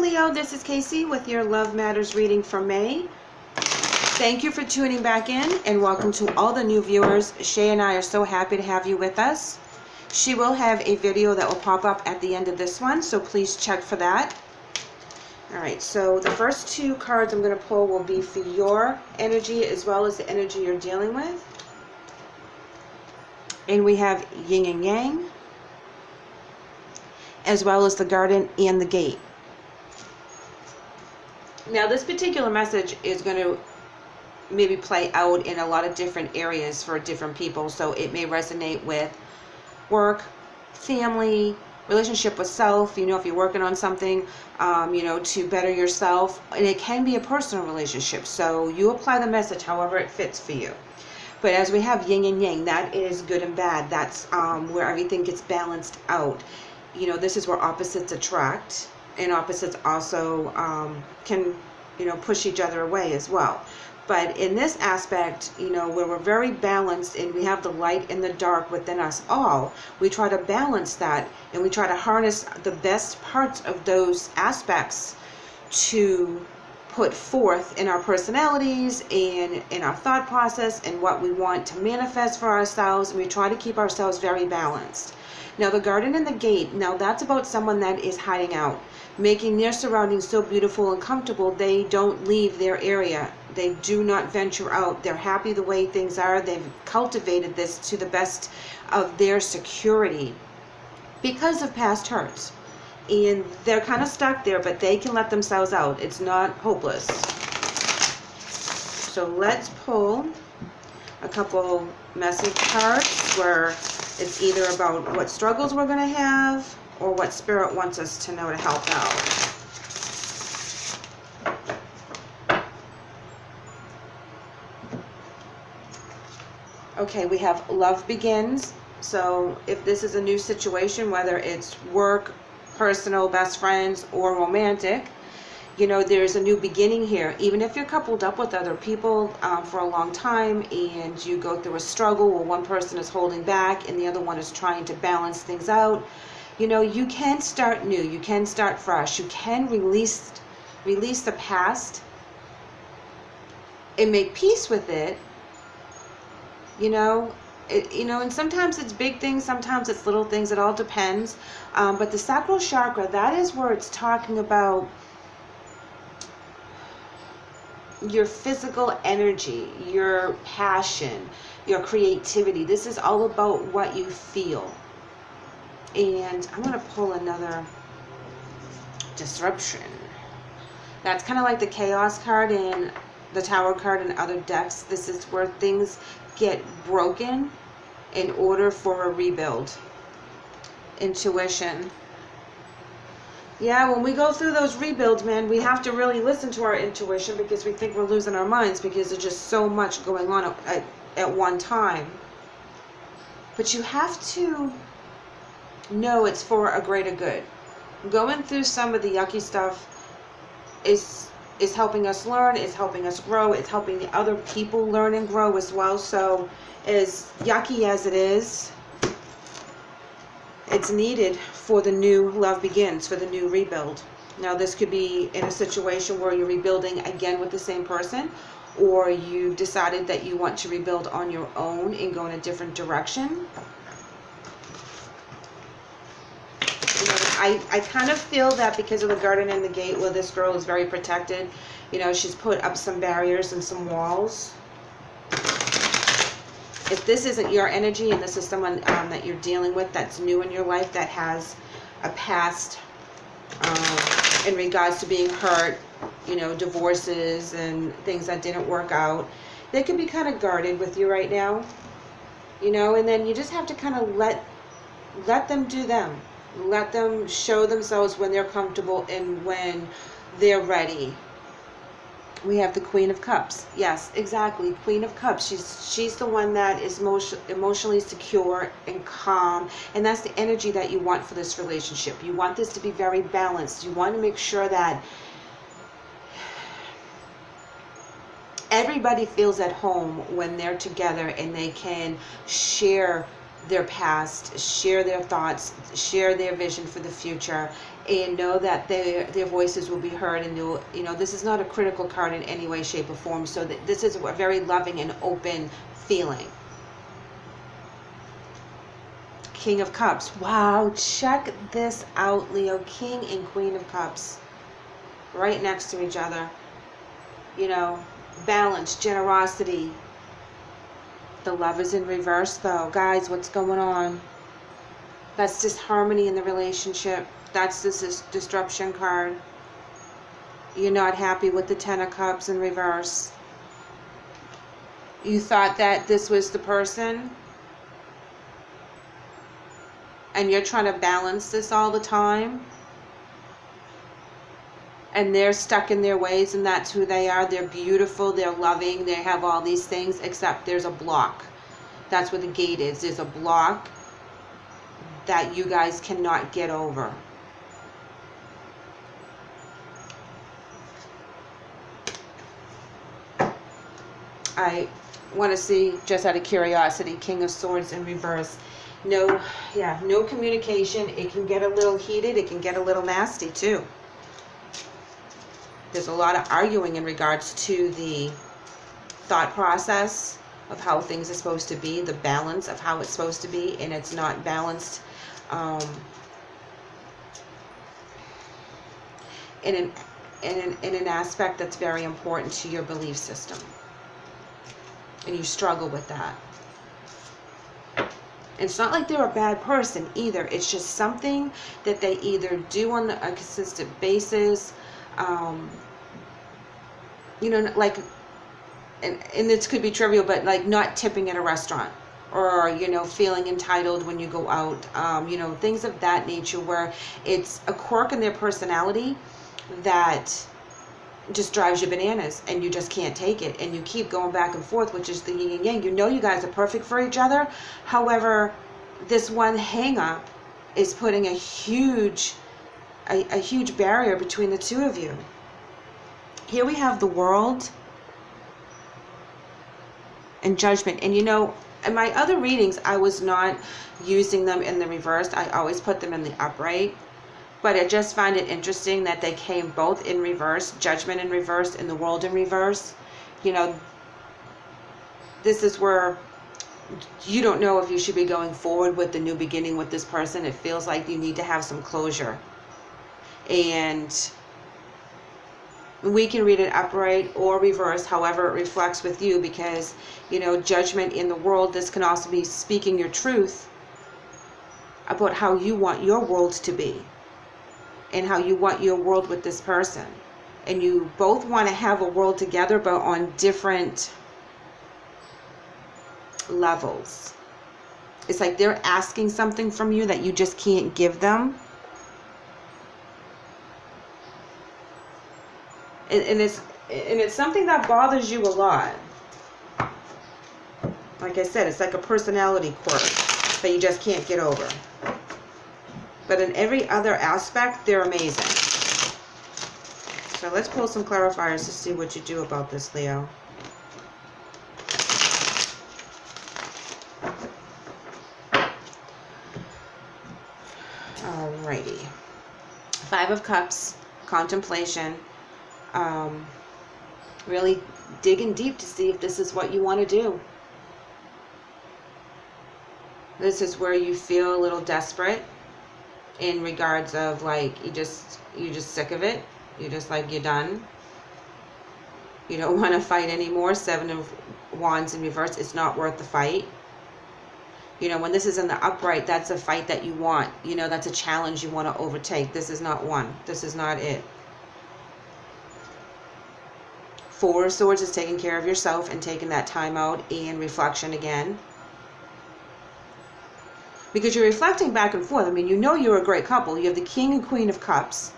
Leo, this is Kacee with your Love Matters reading for May. Thank you for tuning back in, and welcome to all the new viewers. Shae and I are so happy to have you with us. She will have a video that will pop up at the end of this one, so please check for that. Alright, so the first two cards I'm going to pull will be for your energy as well as the energy you're dealing with. And we have yin and yang, as well as the garden and the gate. Now this particular message is going to maybe play out in a lot of different areas for different people, so it may resonate with work, family, relationship with self, you know, if you're working on something, you know, to better yourself, and it can be a personal relationship, so you apply the message however it fits for you. But as we have yin and yang, that is good and bad. That's where everything gets balanced out. You know, this is where opposites attract, and opposites also can, you know, push each other away as well. But in this aspect, you know, where we're very balanced and we have the light and the dark within us all, we try to balance that, and we try to harness the best parts of those aspects to put forth in our personalities and in our thought process and what we want to manifest for ourselves, and we try to keep ourselves very balanced. Now the garden and the gate, now that's about someone that is hiding out, making their surroundings so beautiful and comfortable they don't leave their area. They do not venture out. They're happy the way things are. They've cultivated this to the best of their security because of past hurts. And they're kind of stuck there, but they can let themselves out. It's not hopeless. So let's pull a couple message cards where it's either about what struggles we're going to have or what Spirit wants us to know to help out. Okay, we have love begins. So if this is a new situation, whether it's work, personal, best friends, or romantic, you know, there's a new beginning here. Even if you're coupled up with other people for a long time and you go through a struggle where one person is holding back and the other one is trying to balance things out, you know, you can start new, you can start fresh, you can release the past and make peace with it. You know, and sometimes it's big things, sometimes it's little things, it all depends. But the sacral chakra, that is where it's talking about your physical energy, your passion, your creativity. This is all about what you feel. And I'm going to pull another disruption. That's kind of like the chaos card and the tower card and other decks. This is where things get broken in order for a rebuild. Intuition. Yeah, when we go through those rebuilds, man, we have to really listen to our intuition, because we think we're losing our minds because there's just so much going on at one time. But you have to know it's for a greater good. Going through some of the yucky stuff is helping us learn, it's helping us grow, it's helping the other people learn and grow as well. So as yucky as it is, it's needed for the new love begins, for the new rebuild. Now this could be in a situation where you're rebuilding again with the same person, or you decided that you want to rebuild on your own and go in a different direction. I kind of feel that because of the garden and the gate, where this girl is very protected, you know, she's put up some barriers and some walls. If this isn't your energy and this is someone that you're dealing with that's new in your life, that has a past in regards to being hurt, you know, divorces and things that didn't work out, they could be kind of guarded with you right now, you know, and then you just have to kind of let them do them. Let them show themselves when they're comfortable and when they're ready. We have the Queen of Cups. Yes, exactly. Queen of Cups. She's the one that is most emotionally secure and calm. And that's the energy that you want for this relationship. You want this to be very balanced. You want to make sure that everybody feels at home when they're together and they can share their past, share their thoughts, share their vision for the future, and know that their voices will be heard, and you'll, you know, this is not a critical card in any way, shape, or form, so that this is a very loving and open feeling. King of Cups. Wow, check this out, Leo. King and Queen of Cups right next to each other. You know, balance, generosity. The Lovers in reverse, though. Guys, what's going on? That's disharmony in the relationship. That's this disruption card. You're not happy with the Ten of Cups in reverse. You thought that this was the person, and you're trying to balance this all the time, and they're stuck in their ways, and that's who they are. They're beautiful, they're loving, they have all these things, except there's a block. That's what the gate is. There's a block that you guys cannot get over. I want to see, just out of curiosity, King of Swords in reverse. No communication. It can get a little heated. It can get a little nasty too. There's a lot of arguing in regards to the thought process of how things are supposed to be, the balance of how it's supposed to be, and it's not balanced in an aspect that's very important to your belief system, and you struggle with that. It's not like they're a bad person either. It's just something that they either do on a consistent basis, you know, like, and this could be trivial, but like not tipping at a restaurant, or, you know, feeling entitled when you go out, you know, things of that nature, where it's a quirk in their personality that just drives you bananas, and you just can't take it, and you keep going back and forth, which is the yin and yang. You know you guys are perfect for each other. However, this one hang up is putting a huge barrier between the two of you. Here we have the World and Judgment. And you know, in my other readings, I was not using them in the reverse. I always put them in the upright. But I just find it interesting that they came both in reverse, Judgment in reverse and the World in reverse. You know, this is where you don't know if you should be going forward with the new beginning with this person. It feels like you need to have some closure. And we can read it upright or reverse, however it reflects with you, because, you know, Judgment in the World, this can also be speaking your truth about how you want your world to be, and how you want your world with this person. And you both want to have a world together, but on different levels. It's like they're asking something from you that you just can't give them. And it's something that bothers you a lot. Like I said, it's like a personality quirk that you just can't get over. But in every other aspect, they're amazing. So let's pull some clarifiers to see what you do about this, Leo. Alrighty. Five of Cups, contemplation. Really digging deep to see if this is what you want to do. This is where you feel a little desperate, in regards of like you're just sick of it. You're just like, you're done. You don't want to fight anymore. Seven of Wands in reverse. It's not worth the fight. You know, when this is in the upright, that's a fight that you want. You know, that's a challenge you want to overtake. This is not one. This is not it. Four of Swords is taking care of yourself and taking that time out and reflection again. Because you're reflecting back and forth. I mean, you know you're a great couple. You have the King and Queen of Cups.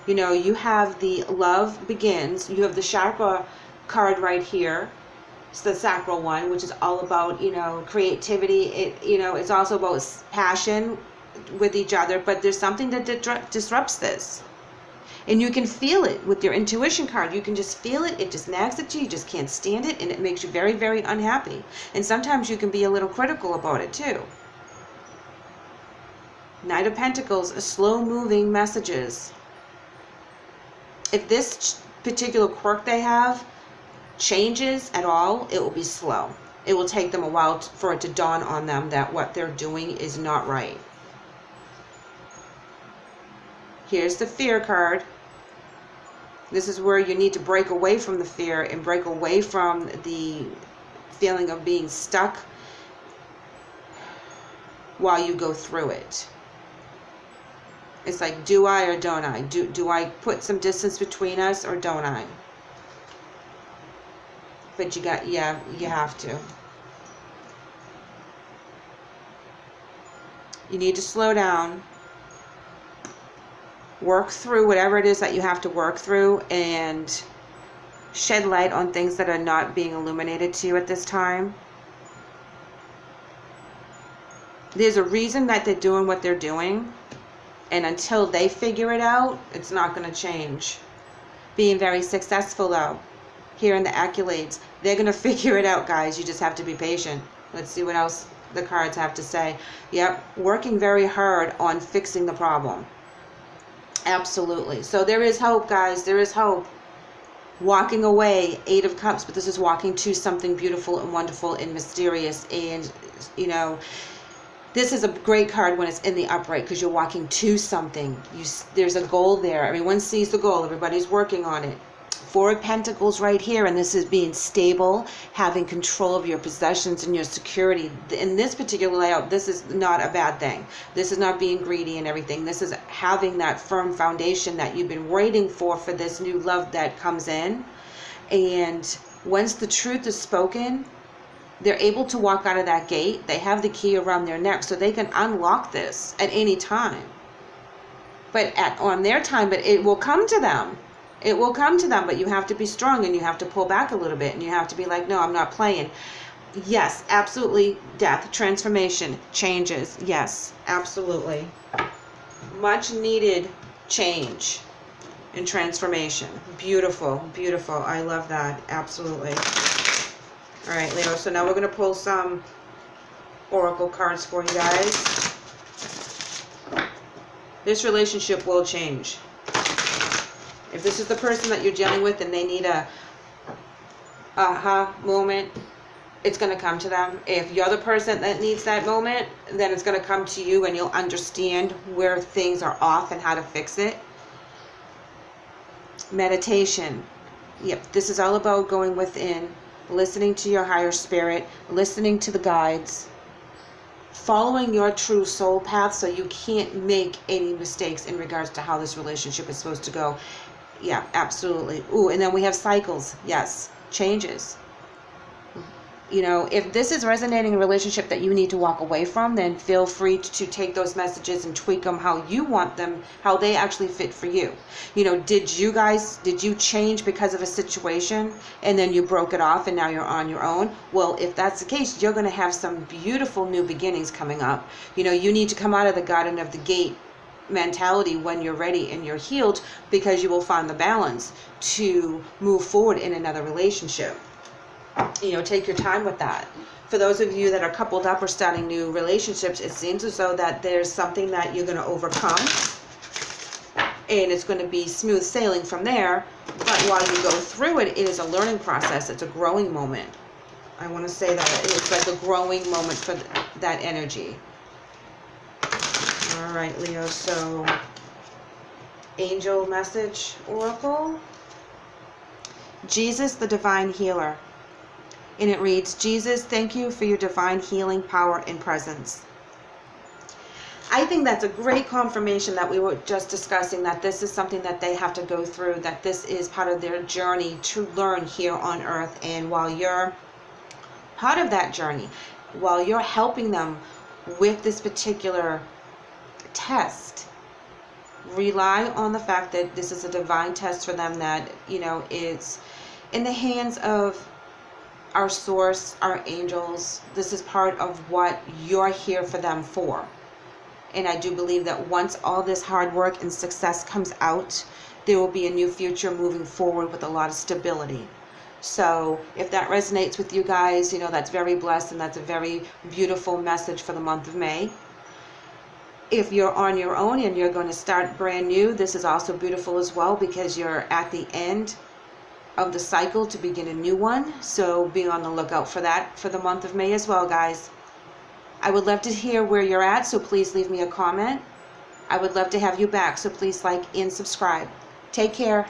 You know, you have the Love Begins. You have the Chakra card right here. It's the sacral one, which is all about, you know, creativity. You know, it's also about passion with each other. But there's something that disrupts this. And you can feel it with your intuition card. You can just feel it. It just nags at you. You just can't stand it. And it makes you very, very unhappy. And sometimes you can be a little critical about it too. Knight of Pentacles, slow-moving messages. If this particular quirk they have changes at all, it will be slow. It will take them a while for it to dawn on them that what they're doing is not right. Here's the Fear card. This is where you need to break away from the fear and break away from the feeling of being stuck while you go through it. It's like, do I or don't I? Do I put some distance between us or don't I? But you have to. You need to slow down. Work through whatever it is that you have to work through and shed light on things that are not being illuminated to you at this time. There's a reason that they're doing what they're doing, and until they figure it out, it's not going to change. Being very successful though, here in the accolades, they're going to figure it out, guys. You just have to be patient. Let's see what else the cards have to say. Yep, working very hard on fixing the problem. Absolutely. So there is hope, guys. There is hope. Walking away, Eight of Cups, but this is walking to something beautiful and wonderful and mysterious. And, you know, this is a great card when it's in the upright because you're walking to something. There's a goal there. Everyone sees the goal. Everybody's working on it. Four of Pentacles right here, and this is being stable, having control of your possessions and your security. In this particular layout, this is not a bad thing. This is not being greedy and everything. This is having that firm foundation that you've been waiting for this new love that comes in. And once the truth is spoken, they're able to walk out of that gate. They have the key around their neck, so they can unlock this at any time. But on their time, but it will come to them. It will come to them, but you have to be strong and you have to pull back a little bit and you have to be like, no, I'm not playing. Yes, absolutely. Death, transformation, changes. Yes, absolutely. Much needed change and transformation. Beautiful, beautiful. I love that. Absolutely. All right, Leo. So now we're going to pull some oracle cards for you guys. This relationship will change. If this is the person that you're dealing with and they need a aha moment, it's going to come to them. If you're the person that needs that moment, then it's going to come to you and you'll understand where things are off and how to fix it. Meditation. Yep, this is all about going within, listening to your higher spirit, listening to the guides, following your true soul path so you can't make any mistakes in regards to how this relationship is supposed to go. Yeah, absolutely. Ooh, and then we have cycles. Yes, changes. You know, if this is resonating in a relationship that you need to walk away from, then feel free to take those messages and tweak them how you want them, how they actually fit for you. You know, did you change because of a situation and then you broke it off and now you're on your own? Well, if that's the case, you're going to have some beautiful new beginnings coming up. You know, you need to come out of the garden of the gate mentality when you're ready and you're healed, because you will find the balance to move forward in another relationship. You know, take your time with that. For those of you that are coupled up or starting new relationships, it seems as though that there's something that you're going to overcome and it's going to be smooth sailing from there. But while you go through it, it is a learning process. It's a growing moment. I want to say that it's like a growing moment for that energy. All right, Leo, so angel message oracle. Jesus, the divine healer. And it reads, Jesus, thank you for your divine healing power and presence. I think that's a great confirmation that we were just discussing, that this is something that they have to go through, that this is part of their journey to learn here on earth. And while you're part of that journey, while you're helping them with this particular test, rely on the fact that this is a divine test for them, that, you know, it's in the hands of our source, our angels. This is part of what you're here for them for. And I do believe that once all this hard work and success comes out, there will be a new future moving forward with a lot of stability. So if that resonates with you guys, you know, that's very blessed and that's a very beautiful message for the month of May. If you're on your own and you're going to start brand new, this is also beautiful as well, because you're at the end of the cycle to begin a new one. So be on the lookout for that for the month of May as well, guys. I would love to hear where you're at, so please leave me a comment. I would love to have you back, so please like and subscribe. Take care.